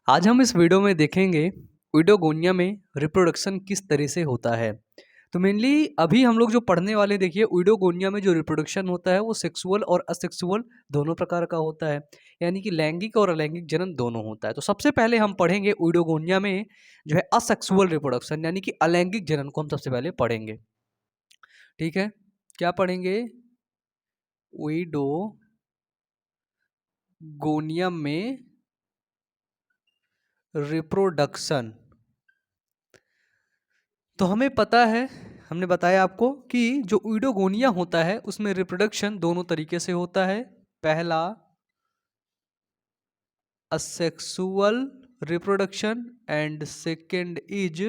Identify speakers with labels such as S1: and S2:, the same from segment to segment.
S1: आज हम इस वीडियो में देखेंगे यूडोगोनिया में रिप्रोडक्शन किस तरह से होता है। तो मेनली अभी हम लोग जो पढ़ने वाले देखिए यूडोगोनिया में जो रिप्रोडक्शन होता है वो सेक्सुअल और असेक्सुअल दोनों प्रकार का होता है, यानी कि लैंगिक और अलैंगिक जनन दोनों होता है। तो सबसे पहले हम पढ़ेंगे यूडोगोनिया में जो है असेक्सुअल रिप्रोडक्शन यानी कि अलैंगिक जनन को हम सबसे पहले पढ़ेंगे। ठीक है, क्या पढ़ेंगे? यूडोगोनिया में रिप्रोडक्शन। तो हमें पता है, हमने बताया आपको कि जो यूडोगोनिया होता है उसमें रिप्रोडक्शन दोनों तरीके से होता है। पहला asexual reproduction and second is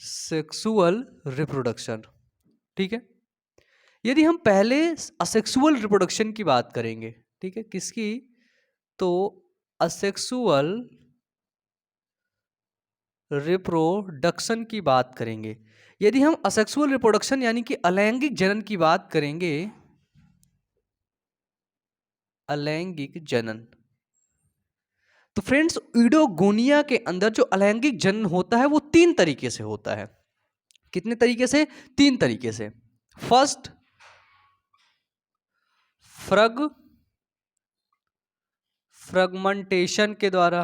S1: sexual reproduction. ठीक है, यदि हम पहले असेक्सुअल रिप्रोडक्शन की बात करेंगे, ठीक है, किसकी? तो असेक्सुअल रिप्रोडक्शन की बात करेंगे। यदि हम असेक्सुअल रिप्रोडक्शन यानी कि अलैंगिक जनन की बात करेंगे, अलैंगिक जनन, तो फ्रेंड्स यूडोगोनिया के अंदर जो अलैंगिक जनन होता है वो 3 तरीके से होता है। कितने तरीके से? 3 तरीके से। फर्स्ट फ्रगमेंटेशन के द्वारा,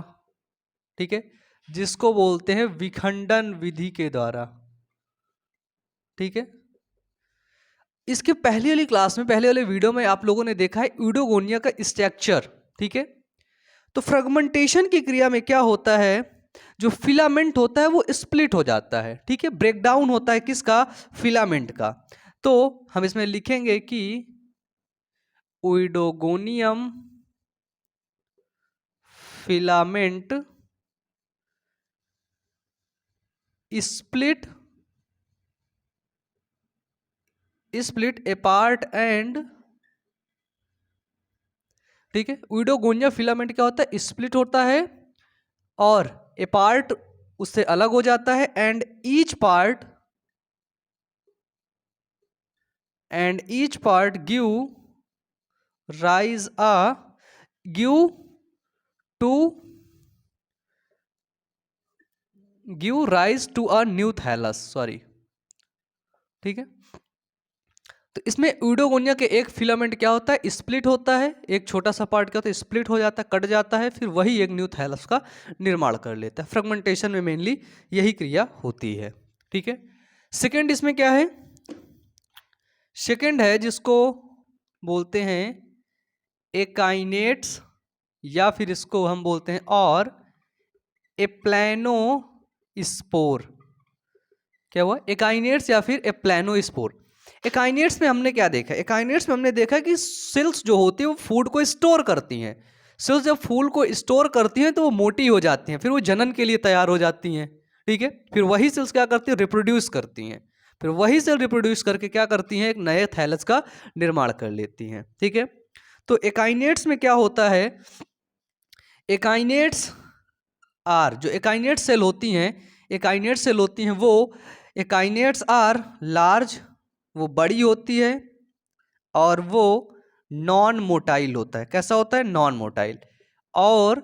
S1: ठीक है, जिसको बोलते हैं विखंडन विधि के द्वारा। ठीक है, इसके पहले वाली क्लास में, पहले वाले वीडियो में आप लोगों ने देखा है यूडोगोनिया का स्ट्रक्चर। ठीक है, तो फ्रेगमेंटेशन की क्रिया में क्या होता है, जो फिलामेंट होता है वो स्प्लिट हो जाता है। ठीक है, ब्रेकडाउन होता है किसका? फिलामेंट का। तो हम इसमें लिखेंगे कि यूडोगोनियम फिलामेंट स्प्लिट अपार्ट एंड, ठीक है, यूडोगोनिया फिलामेंट क्या होता है? स्प्लिट होता है और ए पार्ट उससे अलग हो जाता है and each part rise a give give rise to a new thallus, sorry. ठीक है, तो इसमें यूडोगोनिया के एक फिलामेंट क्या होता है? स्प्लिट होता है, एक छोटा सा पार्ट क्या होता है? स्प्लिट हो जाता है, कट जाता है, फिर वही एक न्यू थैलस का निर्माण कर लेता है। फ्रेगमेंटेशन में मेनली यही क्रिया होती है। ठीक है, सेकेंड इसमें क्या है? सेकेंड है जिसको बोलते हैं एकाइनेट्स, या फिर इसको हम बोलते हैं और एप्लैनोस्पोर। क्या हुआ? एकाइनेट्स या फिर एप्लैनोस्पोर। एकाइनेट्स में हमने क्या देखा? एकाइनेट्स में हमने देखा कि सेल्स जो होती है वो फूड को स्टोर करती हैं। सेल्स जब फूड को स्टोर करती हैं तो वो मोटी हो जाती हैं, फिर वो जनन के लिए तैयार हो जाती हैं। ठीक है, फिर वही सेल्स क्या करती हैं? रिप्रोड्यूस करती हैं। फिर वही सेल रिप्रोड्यूस करके क्या करती हैं? एक नए थैलस का निर्माण कर लेती हैं। ठीक है, तो एकाइनेट्स में क्या होता है? एकाइनेट्स आर, जो एकाइनेट सेल होती हैं, एकाइनेट सेल होती हैं वो एकाइनेट्स आर लार्ज, वो बड़ी होती है और वो नॉन मोटाइल होता है। कैसा होता है? Non motile. और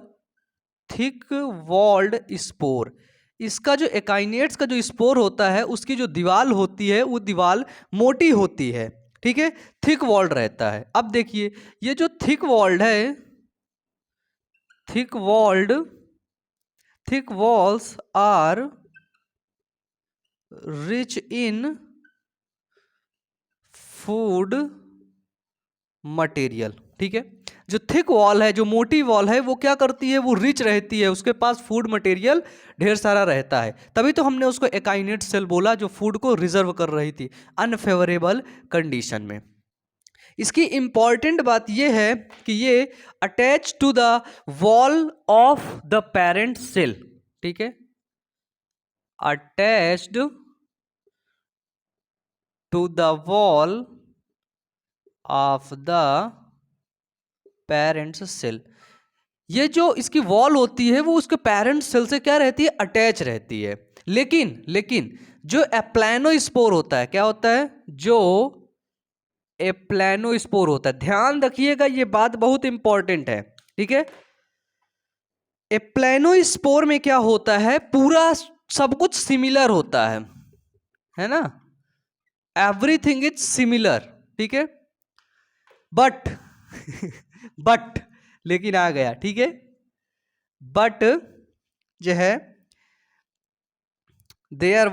S1: थिक वॉल्ड स्पोर, इसका जो एकाइनेट्स का जो स्पोर होता है उसकी जो दीवाल होती है वो दीवाल मोटी होती है। ठीक है, थिक वॉल्ड रहता है। अब देखिए ये जो थिक वॉल्ड है, thick walled, thick walls are rich in food material. ठीक है, जो थिक वॉल है, जो मोटी वॉल है, वो क्या करती है? वो रिच रहती है, उसके पास फूड मटेरियल ढेर सारा रहता है। तभी तो हमने उसको एकाइनेट सेल बोला, जो फूड को रिजर्व कर रही थी अनफेवरेबल कंडीशन में। इसकी इंपॉर्टेंट बात यह है कि ये attach to the wall of the parent cell. ठीक है, attached to the wall of the parents cell. ये जो इसकी वॉल होती है वो उसके पेरेंट सेल से क्या रहती है? अटैच रहती है। लेकिन जो एप्लैनोस्पोर होता है, क्या होता है? जो एप्लैनोस्पोर होता है, ध्यान रखिएगा ये बात बहुत इंपॉर्टेंट है। ठीक है, एप्लेनोस्पोर में क्या होता है, पूरा सब कुछ सिमिलर होता है ना, एवरीथिंग इज सिमिलर, ठीक है, बट बट लेकिन आ गया, ठीक है, बट जो है their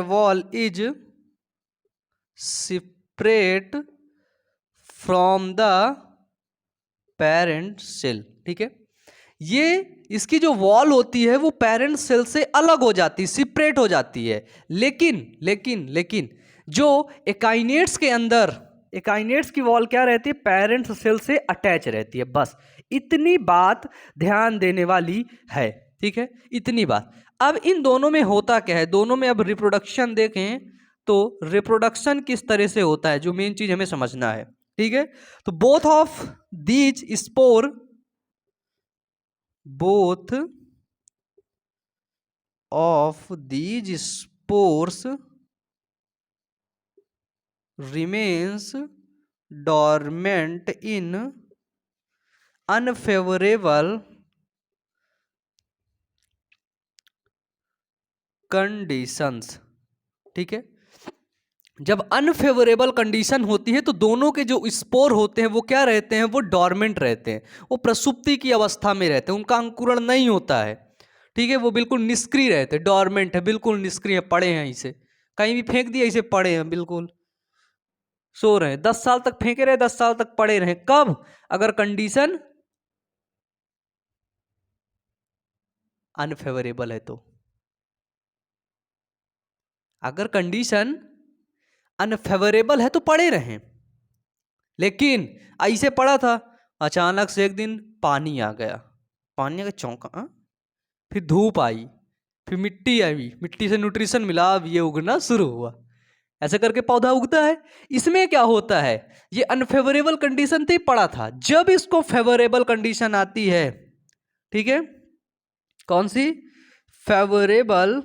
S1: wall is separate from the parent cell, ठीक है, ये इसकी जो वॉल होती है वो पेरेंट सेल से अलग हो जाती है, सेपरेट हो जाती है, लेकिन जो एकाइनेट्स के अंदर, एकाइनेट्स की वॉल क्या रहती है, पेरेंट सेल से अटैच रहती है, बस इतनी बात ध्यान देने वाली है, ठीक है, इतनी बात। अब इन दोनों में होता क्या है, दोनों में अब रिप्रोडक्शन देखें तो रिप्रोडक्शन किस तरह से होता है, जो मेन चीज हमें समझना है, ठीक है। तो both of these spores remains dormant in unfavorable conditions, ठीक है। जब अनफेवरेबल कंडीशन होती है तो दोनों के जो स्पोर होते हैं वो क्या रहते हैं, वो डॉर्मेंट रहते हैं, वो प्रसुप्ति की अवस्था में रहते हैं, उनका अंकुरण नहीं होता है, ठीक है, वो बिल्कुल निष्क्रिय रहते हैं, डॉर्मेंट है, बिल्कुल निष्क्रिय, पड़े हैं, इसे कहीं भी फेंक दिया, इसे पड़े हैं, बिल्कुल सो रहे हैं, 10 साल तक फेंके रहे, 10 साल तक पड़े रहे, कब, अगर कंडीशन अनफेवरेबल है तो, अगर कंडीशन अनफेवरेबल है तो पड़े रहें, लेकिन ऐसे पड़ा था, अचानक से एक दिन पानी आ गया, पानी का चौंका, फिर धूप आई, फिर मिट्टी आई, मिट्टी से न्यूट्रिशन मिला, अब ये उगना शुरू हुआ, ऐसे करके पौधा उगता है। इसमें क्या होता है, ये अनफेवरेबल कंडीशन थी, पड़ा था, जब इसको फेवरेबल कंडीशन आती है, ठीक है, कौन सी, फेवरेबल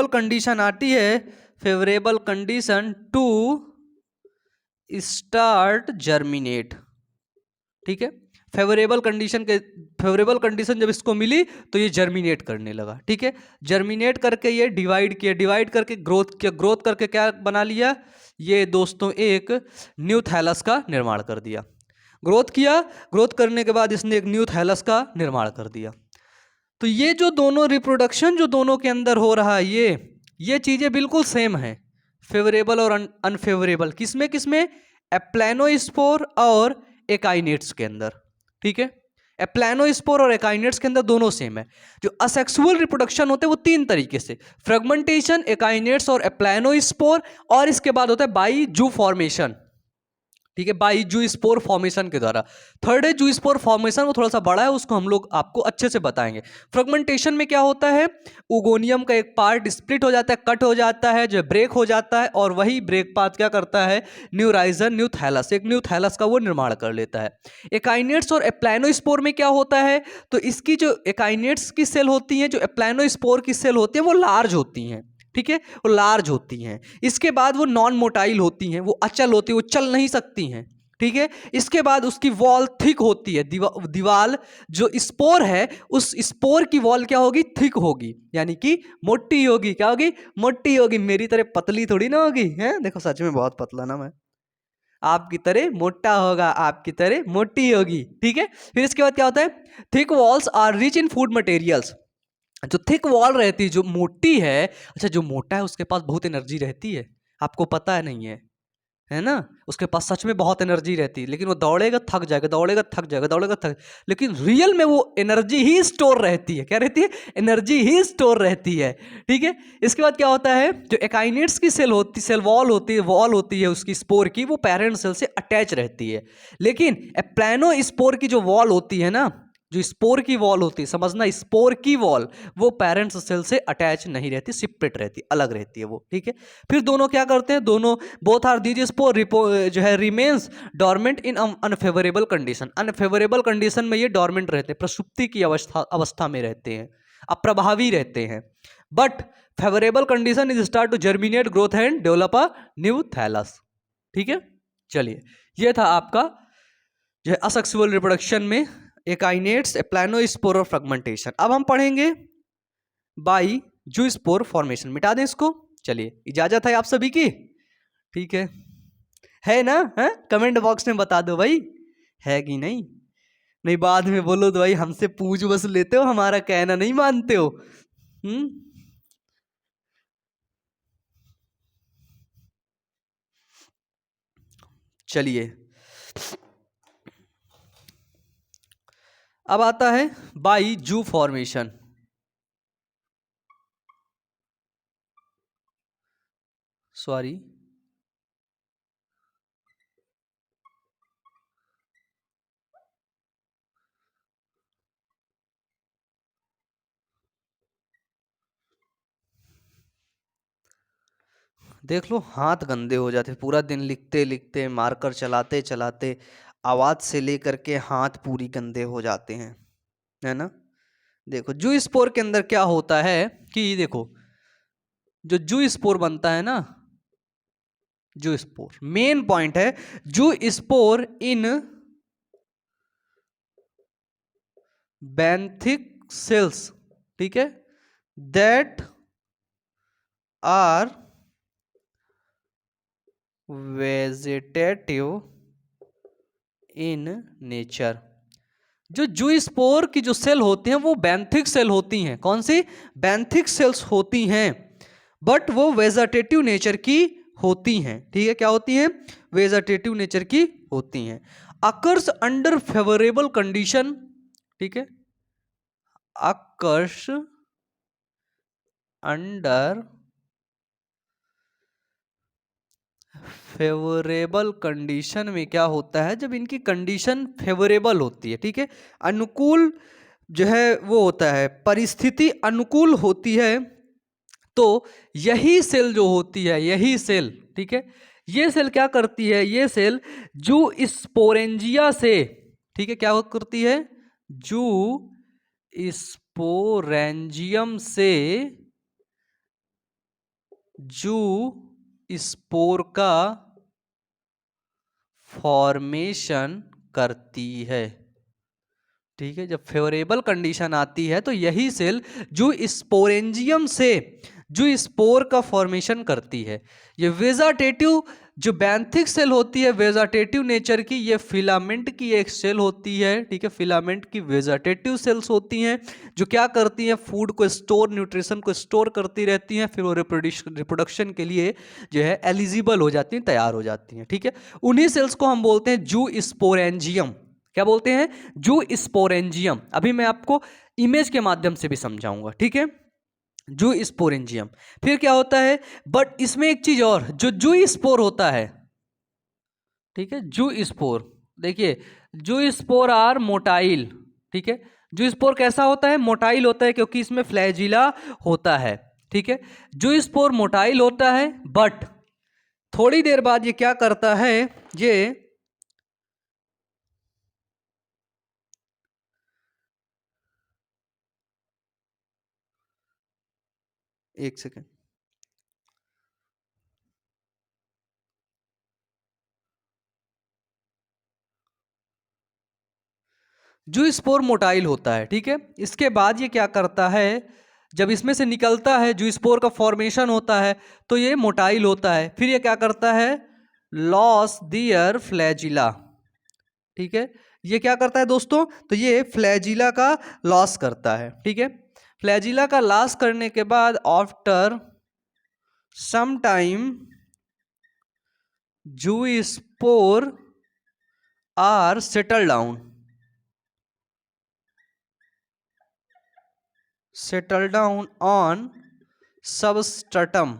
S1: कंडीशन आती है, favourable condition to start germinate, ठीक है, फेवरेबल कंडीशन जब इसको मिली तो ये जर्मिनेट करने लगा, ठीक है, जर्मिनेट करके ये डिवाइड किया, डिवाइड करके ग्रोथ किया, ग्रोथ करके क्या बना लिया, ये दोस्तों एक न्यू थैलस का निर्माण कर दिया, ग्रोथ किया, ग्रोथ करने के बाद इसने एक न्यू थैलस का निर्माण कर दिया। तो ये जो दोनों रिप्रोडक्शन जो दोनों के अंदर हो रहा है, ये चीजें बिल्कुल सेम है, फेवरेबल और अनफेवरेबल, किसमें किसमें, एप्लेनोस्पोर और एकाइनेट्स के अंदर, ठीक है, एप्लेनोस्पोर और एकाइनेट्स के अंदर दोनों सेम है। जो असेक्सुअल रिप्रोडक्शन होते हैं वो 3 तरीके से, फ्रेगमेंटेशन, एकाइनेट्स और एप्लेनोस्पोर, और इसके बाद होता है बाई जू फॉर्मेशन, ठीक है, बाई जू स्पोर फॉर्मेशन के द्वारा। थर्ड है जू स्पोर फॉर्मेशन, वो थोड़ा सा बड़ा है, उसको हम लोग आपको अच्छे से बताएंगे। फ्रेगमेंटेशन में क्या होता है, उगोनियम का एक पार्ट स्प्लिट हो जाता है, कट हो जाता है, जो ब्रेक हो जाता है, और वही ब्रेक पार्ट क्या करता है, न्यू राइजन, न्यू थैलस, एक न्यू थैलस का वो निर्माण कर लेता है। एकाइनेट्स और एप्लेनोस्पोर में क्या होता है, तो इसकी जो एकाइनेट्स की सेल होती है, जो एप्लेनोस्पोर की सेल होती है, वो लार्ज होती हैं, ठीक है, वो लार्ज होती हैं। इसके बाद वो नॉन मोटाइल होती हैं, वो अचल होती है, वो चल नहीं सकती हैं, ठीक है। इसके बाद उसकी वॉल थिक होती है, दीवाल जो स्पोर है, उस स्पोर की वॉल क्या होगी, थिक होगी, यानी कि मोटी होगी, क्या होगी, मोटी होगी, मेरी तरह पतली थोड़ी ना होगी, है, देखो सच में बहुत पतला ना मैं, आपकी तरह मोटा होगा, आपकी तरह मोटी होगी, ठीक है। फिर इसके बाद क्या होता है, thick walls are rich in food materials, जो थिक वॉल रहती है, जो मोटी है, अच्छा जो मोटा है उसके पास बहुत एनर्जी रहती है, आपको पता है नहीं है ना, उसके पास सच में बहुत एनर्जी रहती है, लेकिन वो दौड़ेगा थक जाएगा, दौड़ेगा थक जाएगा, दौड़ेगा थक, लेकिन रियल में वो एनर्जी ही स्टोर रहती है, क्या रहती है, एनर्जी ही स्टोर रहती है, ठीक है। इसके बाद क्या होता है, जो एकाइनेट्स की सेल वॉल होती है उसकी स्पोर की, वो पेरेंट सेल से अटैच रहती है, लेकिन एप्लेनो स्पोर की जो वॉल होती है ना, जो स्पोर की वॉल होती है, समझना, स्पोर की वॉल वो पेरेंट्स सेल से अटैच नहीं रहती, सेपरेट रहती, अलग रहती है वो, ठीक है। फिर दोनों क्या करते हैं, दोनों बोथ आर दीज स्पोर जो है रिमेन्स डॉर्मेंट इन अनफेवरेबल कंडीशन, अनफेवरेबल कंडीशन में ये डॉर्मेंट रहते हैं, प्रसुप्ति की अवस्था में रहते हैं, अप्रभावी रहते हैं, but favourable condition is start to germinate, growth and develop a new thallus, ठीक है, चलिए ये था आपका जो है असexual रिप्रोडक्शन में एकाइनेट्स, प्लानोस्पोर और फ्रेगमेंटेशन। अब हम पढ़ेंगे बाई जूस्पोर फॉर्मेशन। मिटा दें इसको, चलिए इजाजत है आप सभी की, ठीक है ना? है कमेंट बॉक्स में बता दो भाई, है कि नहीं? नहीं बाद में बोलो तो भाई हमसे पूछ बस लेते हो, हमारा कहना नहीं मानते हो। चलिए अब आता है बाई जू फॉर्मेशन। सॉरी, देख लो हाथ गंदे हो जाते, पूरा दिन लिखते लिखते, मार्कर चलाते चलाते, आवाज से लेकर के हाथ पूरी गंदे हो जाते हैं, है ना? देखो जू स्पोर के अंदर क्या होता है कि देखो जो जू स्पोर बनता है ना, जू स्पोर मेन पॉइंट है, जू स्पोर इन बेंथिक सेल्स, ठीक है, that are vegetative in nature. जो जू स्पोर की जो सेल होती हैं वो बेंथिक सेल होती हैं। कौन सी? बेंथिक सेल्स होती हैं, बट वो वेजिटेटिव नेचर की होती हैं, ठीक है? क्या होती हैं? वेजिटेटिव नेचर की होती हैं। अकर्स अंडर फेवरेबल कंडीशन, ठीक है, अकर्स अंडर फेवरेबल कंडीशन में क्या होता है, जब इनकी कंडीशन फेवरेबल होती है, ठीक है, अनुकूल जो है वो होता है, परिस्थिति अनुकूल होती है, तो यही सेल जो होती है, यही सेल, ठीक है, ये सेल क्या करती है, ये सेल जू स्पोरेंजिया से, ठीक है, क्या करती है, जू स्पोरेंजियम से जू स्पोर का फॉर्मेशन करती है, ठीक है। जब फेवरेबल कंडीशन आती है तो यही सेल जो स्पोरेंजियम से जो स्पोर का फॉर्मेशन करती है। ये वेजिटेटिव जो बैंथिक सेल होती है वेजिटेटिव नेचर की, ये फिलामेंट की एक सेल होती है, ठीक है, फिलामेंट की वेजिटेटिव सेल्स होती हैं जो क्या करती हैं, फूड को स्टोर, न्यूट्रिशन को स्टोर करती रहती हैं, फिर वो रिप्रोडक्शन के लिए जो है एलिजिबल हो जाती हैं, तैयार हो जाती हैं, ठीक है। उन्हीं सेल्स को हम बोलते हैं जू स्पोरेंजियम। क्या बोलते हैं? जू स्पोरेंजियम। अभी मैं आपको इमेज के माध्यम से भी समझाऊंगा, ठीक है, जू स्पोरेंजियम। फिर क्या होता है, बट इसमें एक चीज और, जो जू स्पोर होता है, ठीक है, जू स्पोर, देखिए जू स्पोर आर मोटाइल, ठीक है, जू स्पोर कैसा होता है, मोटाइल होता है, क्योंकि इसमें फ्लैजिला होता है, ठीक है, जू स्पोर मोटाइल होता है, बट थोड़ी देर बाद ये क्या करता है, ये एक सेकेंड, जो स्पोर मोटाइल होता है, ठीक है, इसके बाद ये क्या करता है, जब इसमें से निकलता है, जो स्पोर का फॉर्मेशन होता है, तो ये मोटाइल होता है, फिर ये क्या करता है, लॉस दियर फ्लैजिला, ठीक है, ये क्या करता है दोस्तों, तो ये फ्लैजिला का लॉस करता है, ठीक है, फ्लैजिला का लॉस करने के बाद after some time zoospore are settle down, settle down on substratum,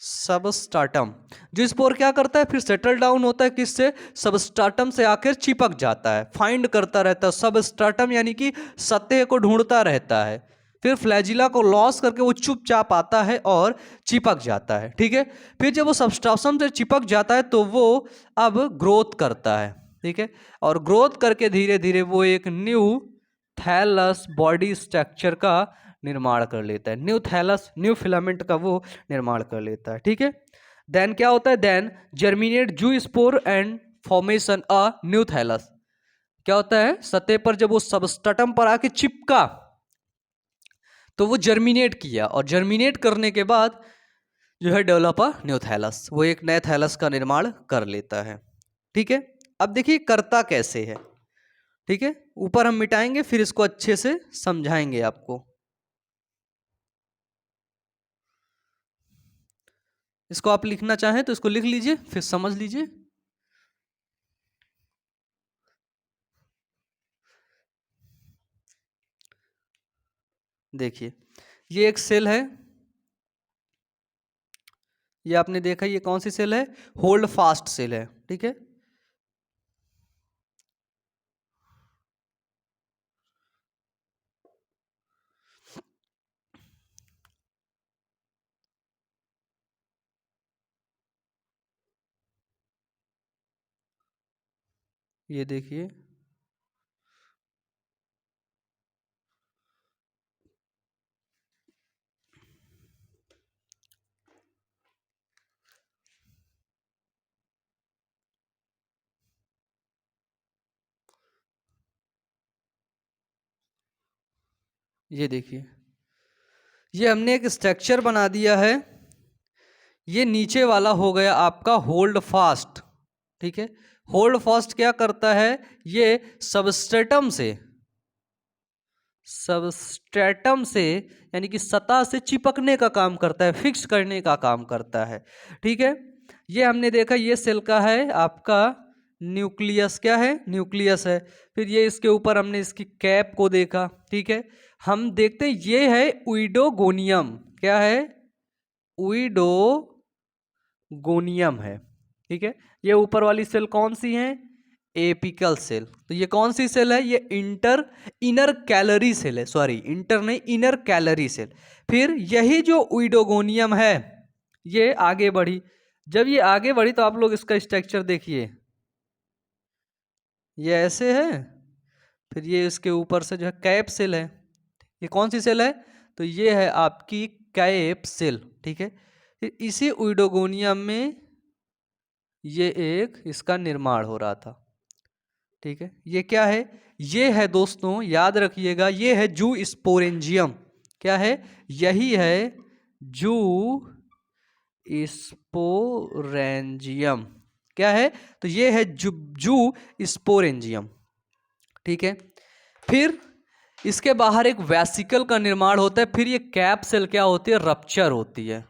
S1: substratum. जो स्पोर क्या करता है, फिर सेटल डाउन होता है किससे, सबस्टार्टम से आकर चिपक जाता है, फाइंड करता रहता है, सबस्टार्टम यानी कि सतह को ढूंढता रहता है, फिर फ्लैजिला को लॉस करके वो चुपचाप आता है और चिपक जाता है, ठीक है। फिर जब वो सबस्टार्टम से चिपक जाता है तो वो अब ग्रोथ करता है, ठीक है, और ग्रोथ करके धीरे धीरे वो एक न्यू थैलस बॉडी स्ट्रक्चर का निर्माण कर लेता है, न्यू थैलस, न्यू फिलामेंट का वो निर्माण कर लेता है, ठीक है। देन क्या होता है, then germinate zoospore and formation a new thallus. क्या होता है, सतह पर जब वो सबस्ट्रेटम पर आके चिपका तो वो जर्मिनेट किया, और जर्मिनेट करने के बाद जो है डेवलप अ न्यू थैलस, वो एक नए थैलस का निर्माण कर लेता है। ठीक है, अब देखिए करता कैसे है। ठीक है, ऊपर हम मिटाएंगे फिर इसको अच्छे से समझाएंगे आपको। इसको आप लिखना चाहें तो इसको लिख लीजिए फिर समझ लीजिए। देखिए ये एक सेल है, ये आपने देखा, ये कौन सी सेल है, होल्ड फास्ट सेल है। ठीक है, ये देखिए, ये देखिए, ये हमने एक स्ट्रक्चर बना दिया है। ये नीचे वाला हो गया आपका होल्ड फास्ट। ठीक है, होल्ड फास्ट क्या करता है, ये सबस्ट्रेटम से यानी कि सतह से चिपकने का काम करता है, फिक्स करने का काम करता है। ठीक है, ये हमने देखा, ये सेल का है आपका न्यूक्लियस, क्या है, न्यूक्लियस है। फिर ये इसके ऊपर हमने इसकी कैप को देखा। ठीक है, हम देखते हैं ये है उइडोगोनियम, क्या है, उइडोगोनियम है। ठीक है, ये ऊपर वाली सेल कौन सी है, एपिकल सेल। तो ये कौन सी सेल है, ये इनर कैलोरी सेल है, सॉरी इंटर नहीं, इनर कैलोरी सेल। फिर यही जो उइडोगोनियम है ये आगे बढ़ी। जब ये आगे बढ़ी तो आप लोग इसका स्ट्रक्चर देखिए, ये ऐसे है। फिर ये इसके ऊपर से जो है कैप सेल है। ये कौन सी सेल है, तो ये है आपकी कैप सेल। ठीक है, फिर इसी उइडोगोनियम में ये एक इसका निर्माण हो रहा था। ठीक है, ये क्या है, ये है दोस्तों, याद रखिएगा, ये है जू स्पोरेंजियम। क्या है, यही है जू स्पोरेंजियम। क्या है, तो ये है जू स्पोरेंजियम। ठीक है, फिर इसके बाहर एक वेसिकल का निर्माण होता है। फिर ये कैप सेल क्या होती है, रप्चर होती है।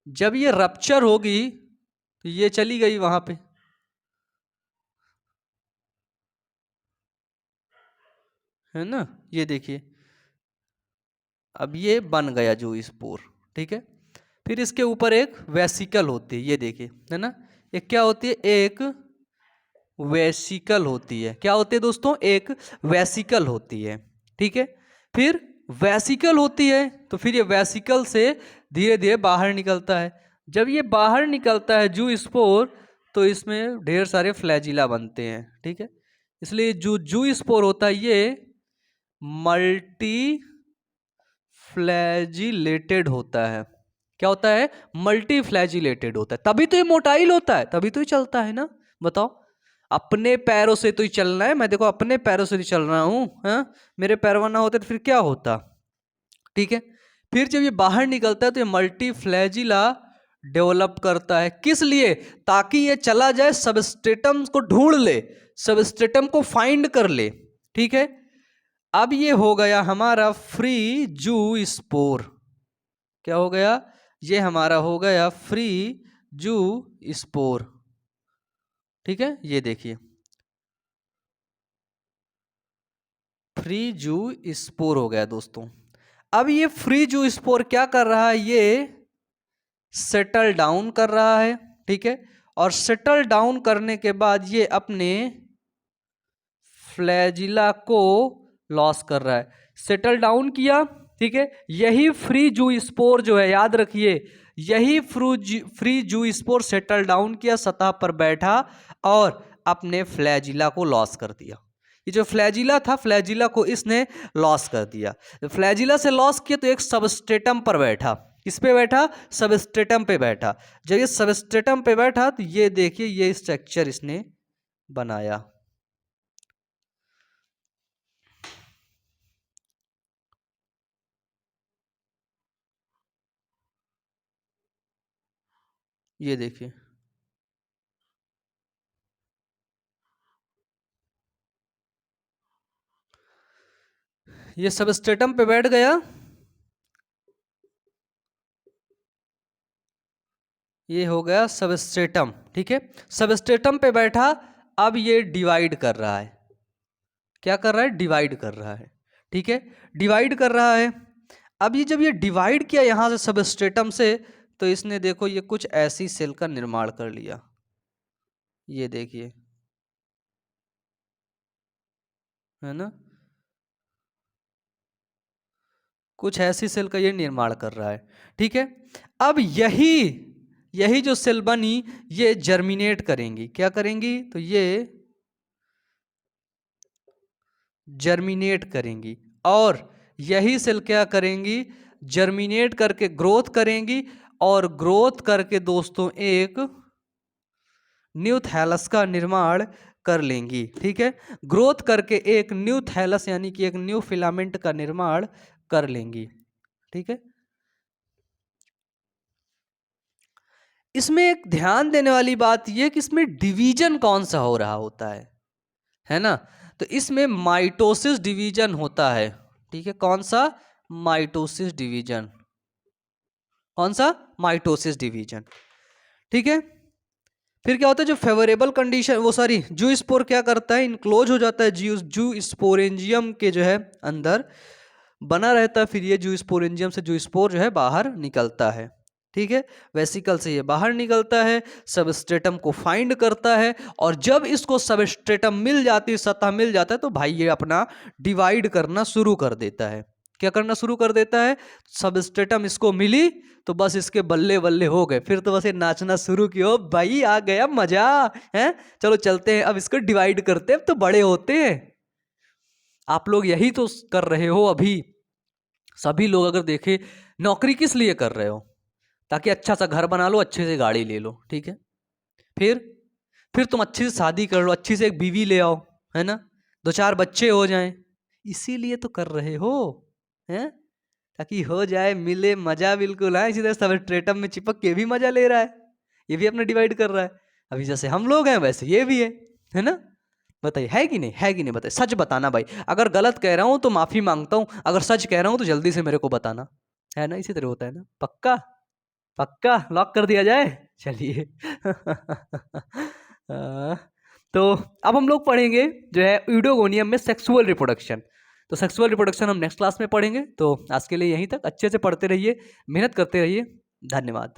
S1: जब ये रप्चर होगी तो ये चली गई वहां पे, है ना, ये देखिए, अब ये बन गया जो स्पोर। ठीक है, फिर इसके ऊपर एक वेसिकल होती है, ये देखिए, है ना, एक क्या होती है, एक वेसिकल होती है। क्या होती है दोस्तों, एक वेसिकल होती है। ठीक है, फिर वेसिकल होती है तो फिर ये वेसिकल से धीरे धीरे बाहर निकलता है। जब ये बाहर निकलता है जू स्पोर, तो इसमें ढेर सारे फ्लैजिला बनते हैं। ठीक है, इसलिए जो जू स्पोर होता है ये मल्टी फ्लैजिलेटेड होता है। क्या होता है, मल्टी फ्लैजिलेटेड होता है, तभी तो ये मोटाइल होता है, तभी तो ये चलता है ना। बताओ, अपने पैरों से तो ही चलना है, मैं देखो अपने पैरों से ही चल रहा हूं, हाँ? मेरे पैरवा ना होते तो फिर क्या होता। ठीक है, फिर जब ये बाहर निकलता है तो ये मल्टी फ्लैजिला डेवलप करता है, किस लिए, ताकि ये चला जाए सबस्ट्रेटम को ढूंढ ले, सबस्ट्रेटम को फाइंड कर ले। ठीक है, अब ये हो गया हमारा फ्री जू स्पोर। क्या हो गया, ये हमारा हो गया फ्री जू स्पोर। ठीक है, ये देखिए फ्री जू स्पोर हो गया दोस्तों। अब ये फ्री जू स्पोर क्या कर रहा है, ये सेटल डाउन कर रहा है। ठीक है, और सेटल डाउन करने के बाद ये अपने फ्लैजिला को लॉस कर रहा है, सेटल डाउन किया। ठीक है, यही फ्री जू स्पोर जो है, याद रखिए, यही फ्री जू स्पोर सेटल डाउन किया, सतह पर बैठा और अपने फ्लैजिला को लॉस कर दिया। ये जो फ्लैजिला था, फ्लैजिला को इसने लॉस कर दिया। फ्लैजिला से लॉस किया तो एक सबस्ट्रेटम पर बैठा। किस पे बैठा? सबस्ट्रेटम पे बैठा। जब ये सबस्ट्रेटम पे बैठा तो ये देखिए ये स्ट्रक्चर इसने बनाया। ये देखिए, ये सबस्ट्रेटम पे बैठ गया, ये हो गया सबस्ट्रेटम। ठीक है, सबस्ट्रेटम पे बैठा, अब ये डिवाइड कर रहा है। क्या कर रहा है? डिवाइड कर रहा है। ठीक है, डिवाइड कर रहा है। अब ये जब ये डिवाइड किया यहां से सबस्ट्रेटम से, तो इसने देखो ये कुछ ऐसी सेल का निर्माण कर लिया। ये देखिए, है ना, कुछ ऐसी सेल का ये निर्माण कर रहा है। ठीक है, अब यही यही जो सेल बनी ये जर्मिनेट करेंगी। क्या करेंगी? तो ये जर्मिनेट करेंगी, और यही सेल क्या करेंगी? जर्मिनेट करके ग्रोथ करेंगी, और ग्रोथ करके दोस्तों एक न्यू थैलस का निर्माण कर लेंगी। ठीक है, ग्रोथ करके एक न्यू थैलस यानी कि एक न्यू फिलामेंट का निर्माण कर लेंगी। ठीक है, इसमें एक ध्यान देने वाली बात यह कि इसमें डिवीजन कौन सा हो रहा होता है ना? तो इसमें माइटोसिस डिवीजन होता है। ठीक है, कौन सा? Mitosis division. कौन सा? Mitosis division. ठीक है, फिर क्या होता है? जो फेवरेबल कंडीशन, वो सॉरी, जू स्पोर क्या करता है? इनक्लोज हो जाता है जू स्पोरेंजियम के जो है अंदर बना रहता है। फिर ये जू स्पोरेंजियम से जू स्पोर जो है बाहर निकलता है। ठीक है, वेसिकल से ये बाहर निकलता है, सबस्ट्रेटम को फाइंड करता है, और जब इसको सबस्ट्रेटम मिल जाती है, सतह मिल जाता है, तो भाई ये अपना डिवाइड करना शुरू कर देता है। क्या करना शुरू कर देता है? सबस्ट्रेटम इसको मिली तो बस इसके बल्ले बल्ले हो गए। फिर तो बस ये नाचना शुरू किया, भाई आ गया मजा है, चलो चलते हैं अब इसको डिवाइड करते हैं, अब तो बड़े होते हैं। आप लोग यही तो कर रहे हो अभी। सभी लोग अगर देखे, नौकरी किस लिए कर रहे हो? ताकि अच्छा सा घर बना लो, अच्छे से गाड़ी ले लो। ठीक है, फिर फिर तुम अच्छी से शादी कर लो, अच्छी से एक बीवी ले आओ, है ना, 2-4 बच्चे हो जाएं। इसीलिए तो कर रहे हो, हैं? ताकि हो जाए, मिले मजा बिल्कुल। है, इसी तरह सबस्ट्रेटम में चिपक के भी मजा ले रहा है, ये भी अपना डिवाइड कर रहा है। अभी जैसे हम लोग हैं वैसे ये भी है ना? बताइए, है कि नहीं? है कि नहीं? बताइए, सच बताना भाई। अगर गलत कह रहा हूं तो माफी मांगता हूं, अगर सच कह रहा हूं तो जल्दी से मेरे को बताना, है ना? इसी तरह होता है ना? पक्का? पक्का लॉक कर दिया जाए? चलिए आ, तो अब हम लोग पढ़ेंगे जो है यूडोगोनियम में सेक्सुअल रिप्रोडक्शन। तो सेक्सुअल रिप्रोडक्शन हम नेक्स्ट क्लास में पढ़ेंगे। तो आज के लिए यहीं तक, अच्छे से पढ़ते रहिए, मेहनत करते रहिए। धन्यवाद।